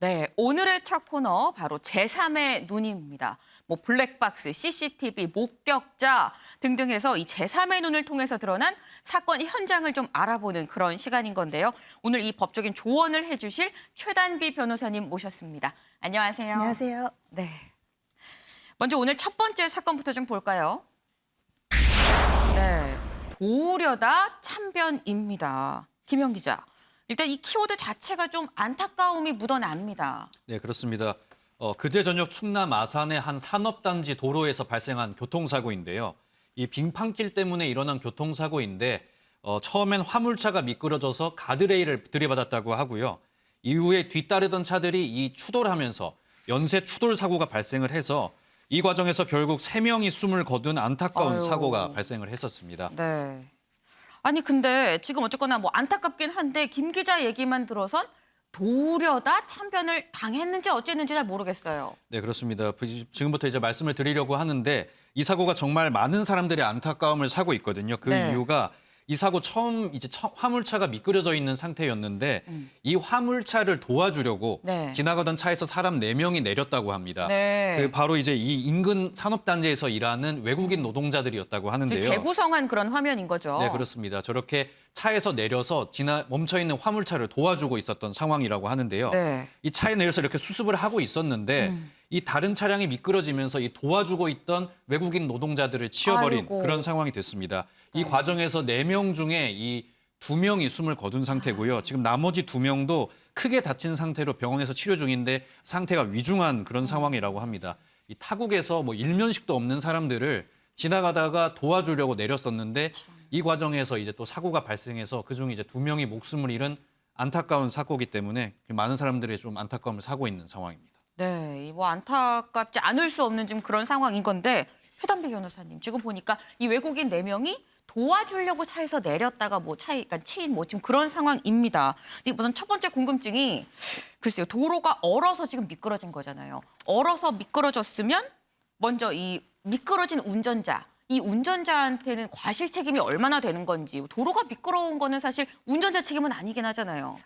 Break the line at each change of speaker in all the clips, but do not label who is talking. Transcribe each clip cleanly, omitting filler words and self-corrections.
네, 오늘의 첫 코너 바로 제3의 눈입니다. 뭐 블랙박스, CCTV, 목격자 등등 해서 이 제3의 눈을 통해서 드러난 사건 현장을 좀 알아보는 그런 시간인 건데요. 오늘 이 법적인 조언을 해주실 최단비 변호사님 모셨습니다. 안녕하세요.
안녕하세요.
네. 먼저 오늘 첫 번째 사건부터 좀 볼까요? 네, 도우려다 참변입니다. 김영 기자. 일단 이 키워드 자체가 좀 안타까움이 묻어납니다.
네, 그렇습니다. 그제 저녁 충남 아산의 한 산업단지 도로에서 발생한 교통사고인데요. 이 빙판길 때문에 일어난 교통사고인데 처음엔 화물차가 미끄러져서 가드레일을 들이받았다고 하고요. 이후에 뒤따르던 차들이 이 추돌하면서 연쇄 추돌 사고가 발생을 해서 이 과정에서 결국 3명이 숨을 거둔 안타까운 사고가 발생을 했었습니다.
네. 아니 근데 지금 어쨌거나 뭐 안타깝긴 한데 김 기자 얘기만 들어선 도우려다 참변을 당했는지 어쨌는지 잘 모르겠어요.
네, 그렇습니다. 지금부터 이제 말씀을 드리려고 하는데 이 사고가 정말 많은 사람들의 안타까움을 사고 있거든요. 그
네.
이유가 이 사고 처음 화물차가 미끄러져 있는 상태였는데 이 화물차를 도와주려고
네.
지나가던 차에서 사람 4명이 내렸다고 합니다.
네.
그 바로 이제 이 인근 산업단지에서 일하는 외국인 노동자들이었다고 하는데요.
재구성한 그런 화면인 거죠.
네, 그렇습니다. 저렇게 차에서 내려서 멈춰 있는 화물차를 도와주고 있었던 상황이라고 하는데요.
네.
이 차에 내려서 이렇게 수습을 하고 있었는데 이 다른 차량이 미끄러지면서 이 도와주고 있던 외국인 노동자들을 치어버린
아이고.
그런 상황이 됐습니다. 이 과정에서 4명 중에 이 2명이 숨을 거둔 상태고요. 지금 나머지 2명도 크게 다친 상태로 병원에서 치료 중인데 상태가 위중한 그런 상황이라고 합니다. 이 타국에서 뭐 일면식도 없는 사람들을 지나가다가 도와주려고 내렸었는데 이 과정에서 이제 또 사고가 발생해서 그중 이제 2명이 목숨을 잃은 안타까운 사고이기 때문에 많은 사람들이 좀 안타까움을 사고 있는 상황입니다.
네, 뭐 안타깝지 않을 수 없는 지금 그런 상황인 건데 최단비 변호사님 지금 보니까 이 외국인 4명이 도와주려고 차에서 내렸다가 뭐 그러니까 치인 뭐 지금 그런 상황입니다. 근데 우선 첫 번째 궁금증이 글쎄요, 도로가 얼어서 지금 미끄러진 거잖아요. 얼어서 미끄러졌으면 먼저 이 미끄러진 운전자, 이 운전자한테는 과실 책임이 얼마나 되는 건지, 도로가 미끄러운 거는 사실 운전자 책임은 아니긴 하잖아요.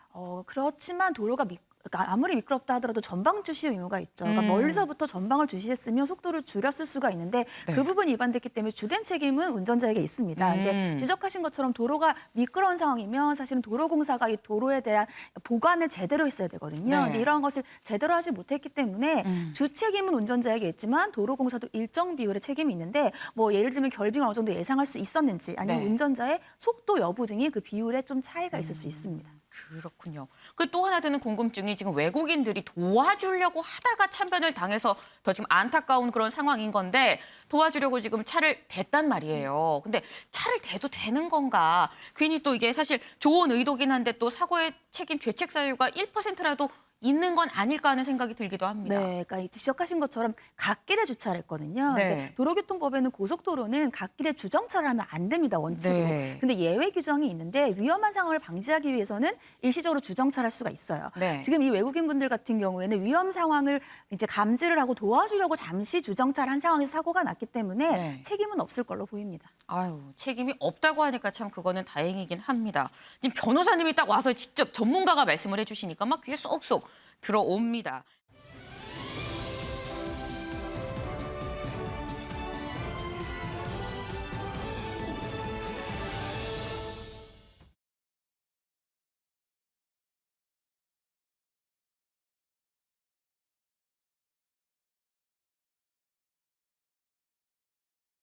그렇지만 도로가 그러니까 아무리 미끄럽다 하더라도 전방 주시 의무가 있죠. 그러니까 멀리서부터 전방을 주시했으면 속도를 줄였을 수가 있는데
네.
그 부분이 위반됐기 때문에 주된 책임은 운전자에게 있습니다. 근데 지적하신 것처럼 도로가 미끄러운 상황이면 사실은 도로공사가 이 도로에 대한 보관을 제대로 했어야 되거든요.
네.
근데 이러한 것을 제대로 하지 못했기 때문에 주 책임은 운전자에게 있지만 도로공사도 일정 비율의 책임이 있는데 뭐 예를 들면 결빙을 어느 정도 예상할 수 있었는지 아니면
네.
운전자의 속도 여부 등이 그 비율에 좀 차이가 있을 수 있습니다.
그렇군요. 그 또 하나 드는 궁금증이 지금 외국인들이 도와주려고 하다가 참변을 당해서 더 지금 안타까운 그런 상황인 건데 도와주려고 지금 차를 댔단 말이에요. 근데 차를 대도 되는 건가? 괜히 또 이게 사실 좋은 의도긴 한데 또 사고의 책임 죄책 사유가 1%라도 있는 건 아닐까 하는 생각이 들기도 합니다.
네, 그러니까 지적하신 것처럼 갓길에 주차를 했거든요.
네.
근데 도로교통법에는 고속도로는 갓길에 주정차를 하면 안 됩니다, 원칙으로.
네.
근데 예외 규정이 있는데 위험한 상황을 방지하기 위해서는 일시적으로 주정차를 할 수가 있어요.
네.
지금 이 외국인분들 같은 경우에는 위험 상황을 이제 감지를 하고 도와주려고 잠시 주정차를 한 상황에서 사고가 났기 때문에
네.
책임은 없을 걸로 보입니다.
아유, 책임이 없다고 하니까 참 그거는 다행이긴 합니다. 지금 변호사님이 딱 와서 직접 전문가가 말씀을 해주시니까 막 귀에 쏙쏙 들어옵니다.